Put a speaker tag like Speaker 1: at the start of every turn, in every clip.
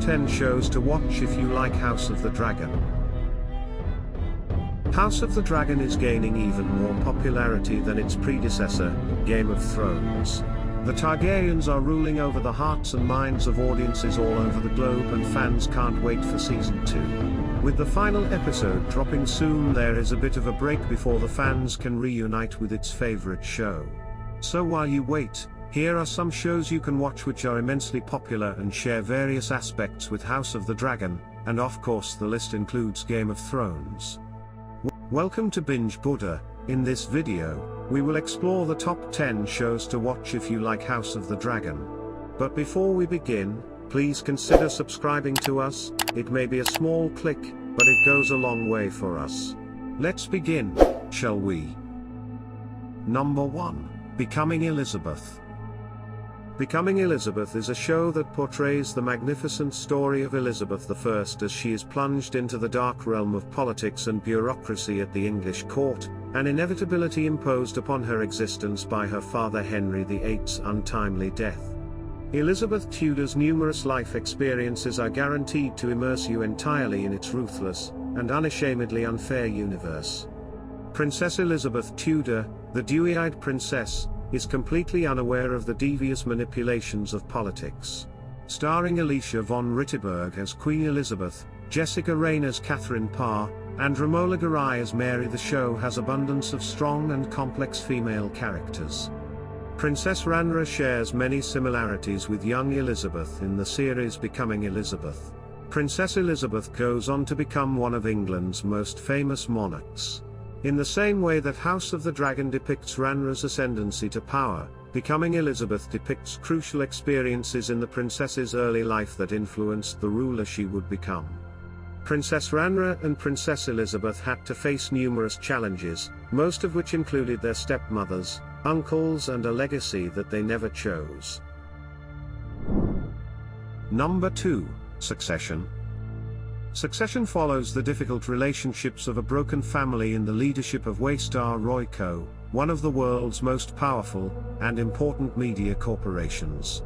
Speaker 1: 10 shows to watch if you like House of the Dragon. House of the Dragon is gaining even more popularity than its predecessor, Game of Thrones. The Targaryens are ruling over the hearts and minds of audiences all over the globe, and fans can't wait for season 2. With the final episode dropping soon, there is a bit of a break before the fans can reunite with its favorite show. So while you wait, here are some shows you can watch which are immensely popular and share various aspects with House of the Dragon, and of course the list includes Game of Thrones. Welcome to Binge Buddha. In this video, we will explore the top 10 shows to watch if you like House of the Dragon. But before we begin, please consider subscribing to us. It may be a small click, but it goes a long way for us. Let's begin, shall we? Number 1. Becoming Elizabeth. Becoming Elizabeth is a show that portrays the magnificent story of Elizabeth I as she is plunged into the dark realm of politics and bureaucracy at the English court, an inevitability imposed upon her existence by her father Henry VIII's untimely death. Elizabeth Tudor's numerous life experiences are guaranteed to immerse you entirely in its ruthless and unashamedly unfair universe. Princess Elizabeth Tudor, the dewy-eyed princess, is completely unaware of the devious manipulations of politics. Starring Alicia von Ritterberg as Queen Elizabeth, Jessica Raine as Catherine Parr, and Romola Garai as Mary, the show has abundance of strong and complex female characters. Princess Rhaenyra shares many similarities with young Elizabeth in the series Becoming Elizabeth. Princess Elizabeth goes on to become one of England's most famous monarchs. In the same way that House of the Dragon depicts Rhaenyra's ascendancy to power, Becoming Elizabeth depicts crucial experiences in the princess's early life that influenced the ruler she would become. Princess Rhaenyra and Princess Elizabeth had to face numerous challenges, most of which included their stepmothers, uncles, and a legacy that they never chose. Number 2. Succession. Succession follows the difficult relationships of a broken family in the leadership of Waystar Royco, one of the world's most powerful and important media corporations.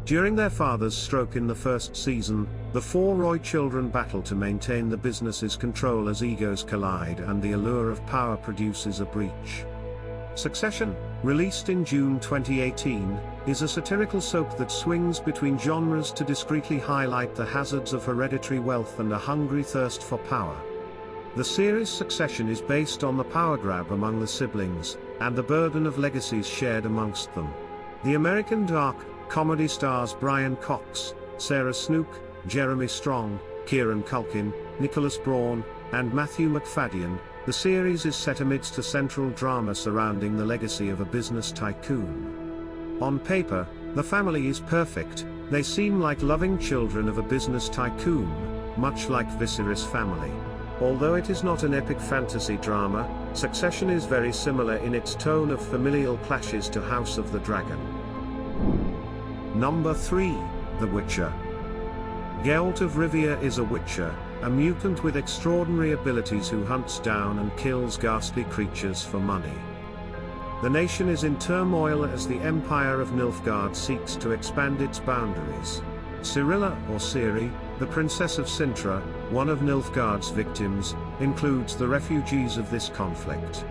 Speaker 1: During their father's stroke in the first season, the 4 Roy children battle to maintain the business's control as egos collide and the allure of power produces a breach. Succession, released in June 2018, is a satirical soap that swings between genres to discreetly highlight the hazards of hereditary wealth and a hungry thirst for power. The series Succession is based on the power grab among the siblings, and the burden of legacies shared amongst them. The American dark comedy stars Brian Cox, Sarah Snook, Jeremy Strong, Kieran Culkin, Nicholas Braun, and Matthew McFadden. The series is set amidst a central drama surrounding the legacy of a business tycoon. On paper, the family is perfect. They seem like loving children of a business tycoon, much like Viserys' family. Although it is not an epic fantasy drama, Succession is very similar in its tone of familial clashes to House of the Dragon. Number 3. The Witcher. Geralt of Rivia is a Witcher, a mutant with extraordinary abilities who hunts down and kills ghastly creatures for money. The nation is in turmoil as the Empire of Nilfgaard seeks to expand its boundaries. Cirilla, or Ciri, the Princess of Cintra, one of Nilfgaard's victims, includes the refugees of this conflict.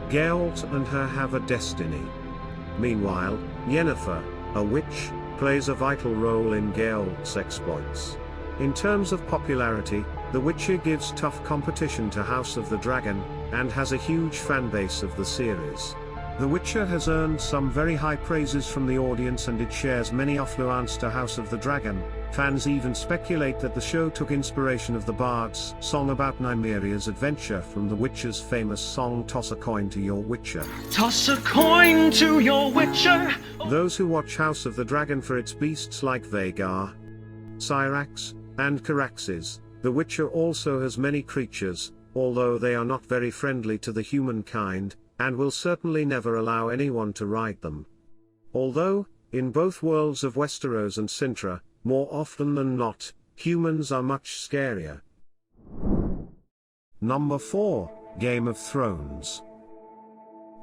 Speaker 1: Geralt and her have a destiny. Meanwhile, Yennefer, a witch, plays a vital role in Geralt's exploits. In terms of popularity, The Witcher gives tough competition to House of the Dragon, and has a huge fanbase of the series. The Witcher has earned some very high praises from the audience, and it shares many affluence to House of the Dragon. Fans even speculate that the show took inspiration of the Bard's song about Nymeria's adventure from The Witcher's famous song Toss a Coin to Your Witcher.
Speaker 2: Toss a coin to your Witcher!
Speaker 1: Those who watch House of the Dragon for its beasts like Vhagar, Syrax, and Caraxes, The Witcher also has many creatures, although they are not very friendly to the humankind, and will certainly never allow anyone to ride them. Although, in both worlds of Westeros and Cintra, more often than not, humans are much scarier. Number 4, Game of Thrones.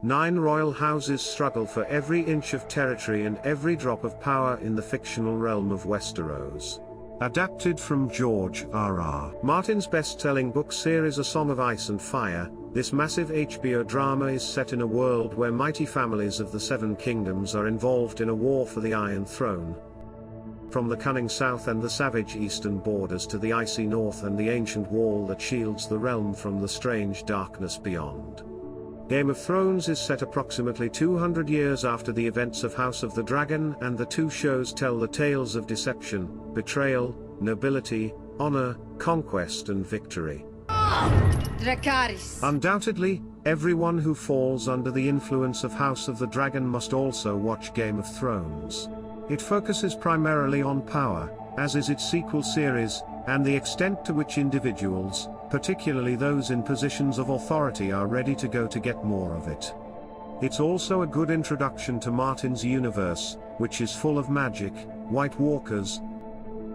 Speaker 1: 9 royal houses struggle for every inch of territory and every drop of power in the fictional realm of Westeros. Adapted from George R.R. Martin's best-selling book series A Song of Ice and Fire, this massive HBO drama is set in a world where mighty families of the Seven Kingdoms are involved in a war for the Iron Throne. From the cunning south and the savage eastern borders to the icy north and the ancient wall that shields the realm from the strange darkness beyond. Game of Thrones is set approximately 200 years after the events of House of the Dragon, and the two shows tell the tales of deception, betrayal, nobility, honor, conquest and victory.
Speaker 3: Dracarys.
Speaker 1: Undoubtedly, everyone who falls under the influence of House of the Dragon must also watch Game of Thrones. It focuses primarily on power, as is its sequel series, and the extent to which individuals, particularly those in positions of authority, are ready to go to get more of it. It's also a good introduction to Martin's universe, which is full of magic, White Walkers,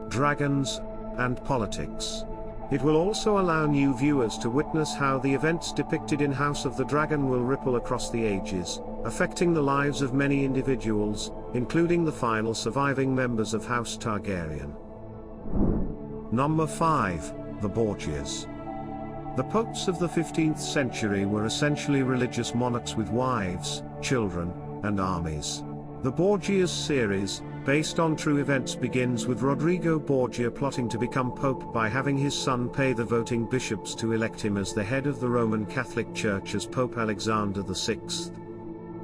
Speaker 1: dragons, and politics. It will also allow new viewers to witness how the events depicted in House of the Dragon will ripple across the ages, affecting the lives of many individuals, including the final surviving members of House Targaryen. Number 5. The Borgias. The popes of the 15th century were essentially religious monarchs with wives, children, and armies. The Borgias series, based on true events, begins with Rodrigo Borgia plotting to become pope by having his son pay the voting bishops to elect him as the head of the Roman Catholic Church as Pope Alexander VI.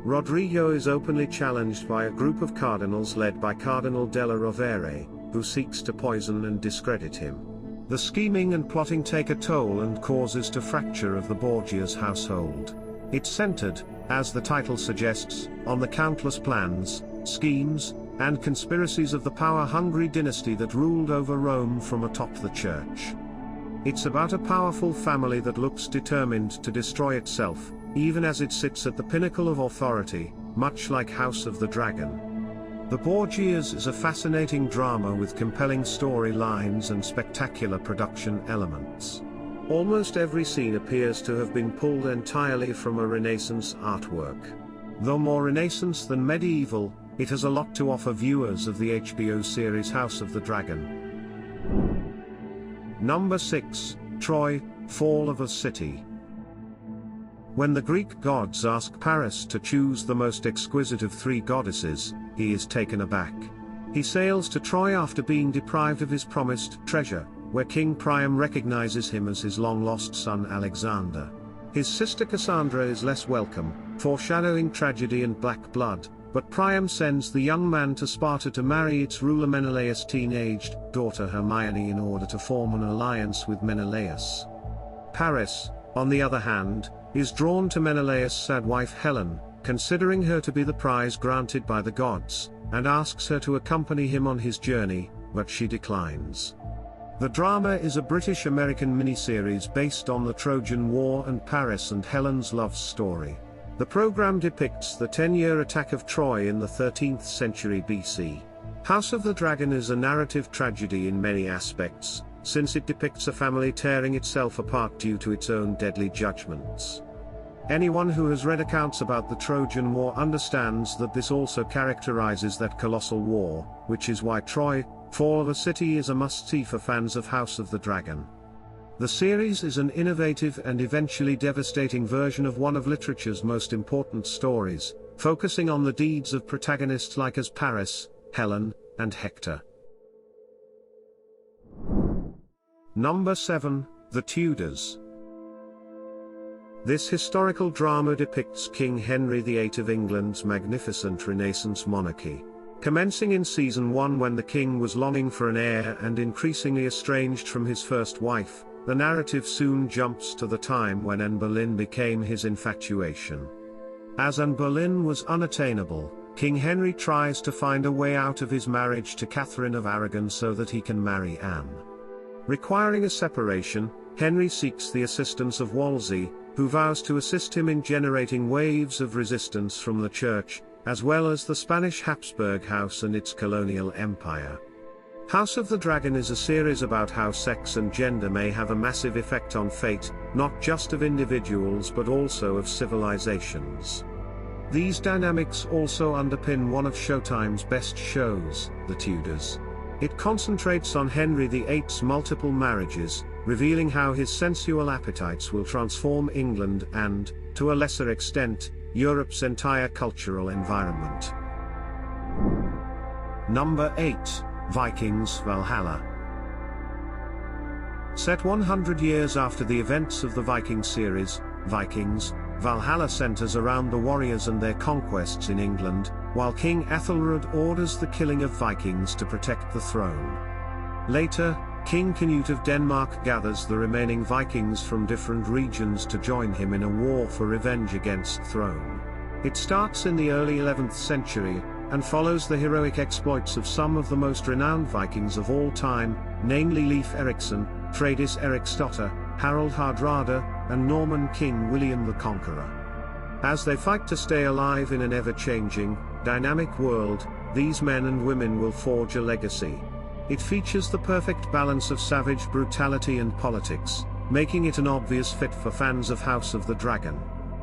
Speaker 1: Rodrigo is openly challenged by a group of cardinals led by Cardinal della Rovere, who seeks to poison and discredit him. The scheming and plotting take a toll and causes a fracture of the Borgias household. It's centered, as the title suggests, on the countless plans, schemes, and conspiracies of the power-hungry dynasty that ruled over Rome from atop the church. It's about a powerful family that looks determined to destroy itself, even as it sits at the pinnacle of authority, much like House of the Dragon. The Borgias is a fascinating drama with compelling storylines and spectacular production elements. Almost every scene appears to have been pulled entirely from a Renaissance artwork. Though more Renaissance than medieval, it has a lot to offer viewers of the HBO series House of the Dragon. Number 6. Troy, Fall of a City. When the Greek gods ask Paris to choose the most exquisite of three goddesses, he is taken aback. He sails to Troy after being deprived of his promised treasure, where King Priam recognizes him as his long-lost son Alexander. His sister Cassandra is less welcome, foreshadowing tragedy and black blood, but Priam sends the young man to Sparta to marry its ruler Menelaus' teenaged daughter Hermione in order to form an alliance with Menelaus. Paris, on the other hand, is drawn to Menelaus' sad wife Helen, considering her to be the prize granted by the gods, and asks her to accompany him on his journey, but she declines. The drama is a British-American miniseries based on the Trojan War and Paris and Helen's love story. The program depicts the 10-year attack of Troy in the 13th century BC. House of the Dragon is a narrative tragedy in many aspects, since it depicts a family tearing itself apart due to its own deadly judgments. Anyone who has read accounts about the Trojan War understands that this also characterizes that colossal war, which is why Troy, Fall of a City is a must-see for fans of House of the Dragon. The series is an innovative and eventually devastating version of one of literature's most important stories, focusing on the deeds of protagonists like as Paris, Helen, and Hector. Number 7. The Tudors. This historical drama depicts King Henry VIII of England's magnificent Renaissance monarchy. Commencing in Season 1 when the king was longing for an heir and increasingly estranged from his first wife, the narrative soon jumps to the time when Anne Boleyn became his infatuation. As Anne Boleyn was unattainable, King Henry tries to find a way out of his marriage to Catherine of Aragon so that he can marry Anne. Requiring a separation, Henry seeks the assistance of Wolsey, who vows to assist him in generating waves of resistance from the church, as well as the Spanish Habsburg house and its colonial empire. House of the Dragon is a series about how sex and gender may have a massive effect on fate, not just of individuals but also of civilizations. These dynamics also underpin one of Showtime's best shows, The Tudors. It concentrates on Henry VIII's multiple marriages, revealing how his sensual appetites will transform England and, to a lesser extent, Europe's entire cultural environment. Number 8. Vikings Valhalla. Set 100 years after the events of the Viking series, Vikings Valhalla centers around the warriors and their conquests in England, while King Ethelred orders the killing of Vikings to protect the throne. Later, King Canute of Denmark gathers the remaining Vikings from different regions to join him in a war for revenge against throne. It starts in the early 11th century, and follows the heroic exploits of some of the most renowned Vikings of all time, namely Leif Erikson, Freydis Eriksdotter, Harald Hardrada, and Norman King William the Conqueror. As they fight to stay alive in an ever-changing, dynamic world, these men and women will forge a legacy. It features the perfect balance of savage brutality and politics, making it an obvious fit for fans of House of the Dragon.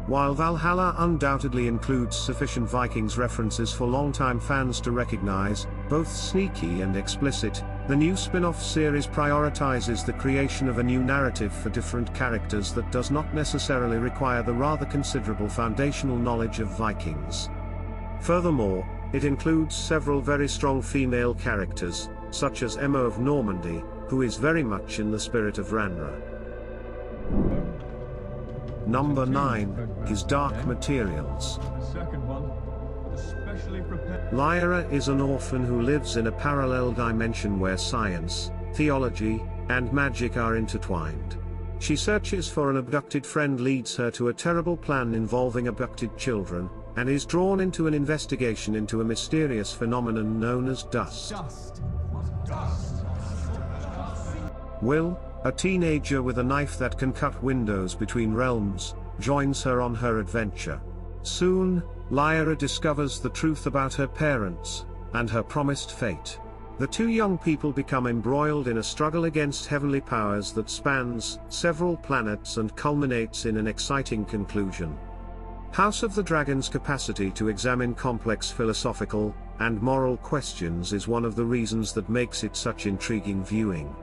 Speaker 1: While Valhalla undoubtedly includes sufficient Vikings references for longtime fans to recognize, both sneaky and explicit, the new spin-off series prioritizes the creation of a new narrative for different characters that does not necessarily require the rather considerable foundational knowledge of Vikings. Furthermore, it includes several very strong female characters, such as Emma of Normandy, who is very much in the spirit of Ranra. Number 9 is Dark Materials. Lyra is an orphan who lives in a parallel dimension where science, theology, and magic are intertwined. She searches for an abducted friend leads her to a terrible plan involving abducted children, and is drawn into an investigation into a mysterious phenomenon known as dust. Will, a teenager with a knife that can cut windows between realms, joins her on her adventure. Soon, Lyra discovers the truth about her parents, and her promised fate. The two young people become embroiled in a struggle against heavenly powers that spans several planets and culminates in an exciting conclusion. House of the Dragon's capacity to examine complex philosophical and moral questions is one of the reasons that makes it such intriguing viewing.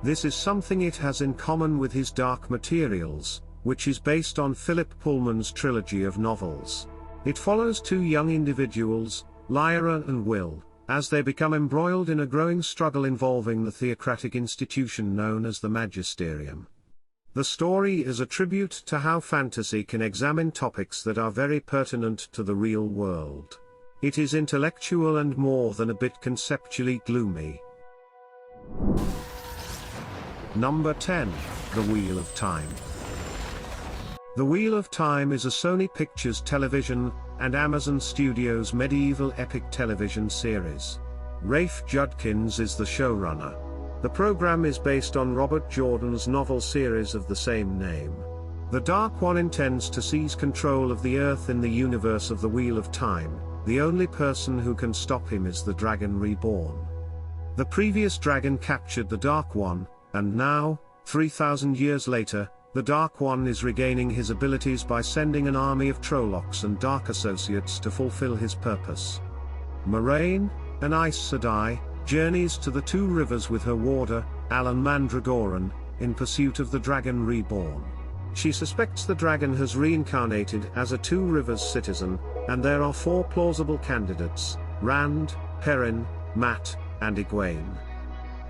Speaker 1: This is something it has in common with his Dark Materials, which is based on Philip Pullman's trilogy of novels. It follows two young individuals, Lyra and Will, as they become embroiled in a growing struggle involving the theocratic institution known as the Magisterium. The story is a tribute to how fantasy can examine topics that are very pertinent to the real world. It is intellectual and more than a bit conceptually gloomy. Number 10, The Wheel of Time. The Wheel of Time is a Sony Pictures Television and Amazon Studios medieval epic television series. Rafe Judkins is the showrunner. The program is based on Robert Jordan's novel series of the same name. The Dark One intends to seize control of the Earth in the universe of the Wheel of Time. The only person who can stop him is the Dragon Reborn. The previous dragon captured the Dark One, and now, 3,000 years later, the Dark One is regaining his abilities by sending an army of Trollocs and Dark Associates to fulfill his purpose. Moraine, an Aes Sedai, journeys to the Two Rivers with her warder, Alan Mandragoran, in pursuit of the Dragon Reborn. She suspects the dragon has reincarnated as a Two Rivers citizen, and there are 4 plausible candidates: Rand, Perrin, Mat, and Egwene.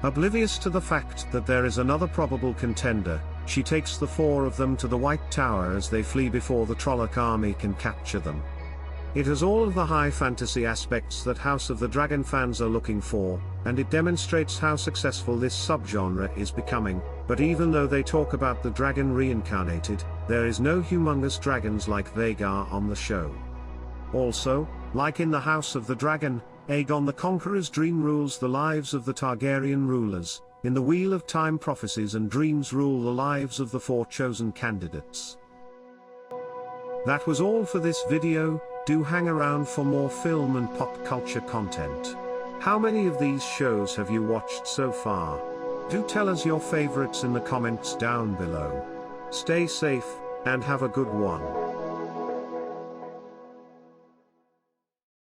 Speaker 1: Oblivious to the fact that there is another probable contender, she takes the 4 of them to the White Tower as they flee before the Trolloc army can capture them. It has all of the high fantasy aspects that House of the Dragon fans are looking for, and it demonstrates how successful this subgenre is becoming, but even though they talk about the dragon reincarnated, there is no humongous dragons like Vhagar on the show. Also, like in the House of the Dragon, Aegon the Conqueror's dream rules the lives of the Targaryen rulers. In the Wheel of Time, prophecies and dreams rule the lives of the 4 chosen candidates. That was all for this video. Do hang around for more film and pop culture content. How many of these shows have you watched so far? Do tell us your favorites in the comments down below. Stay safe, and have a good one.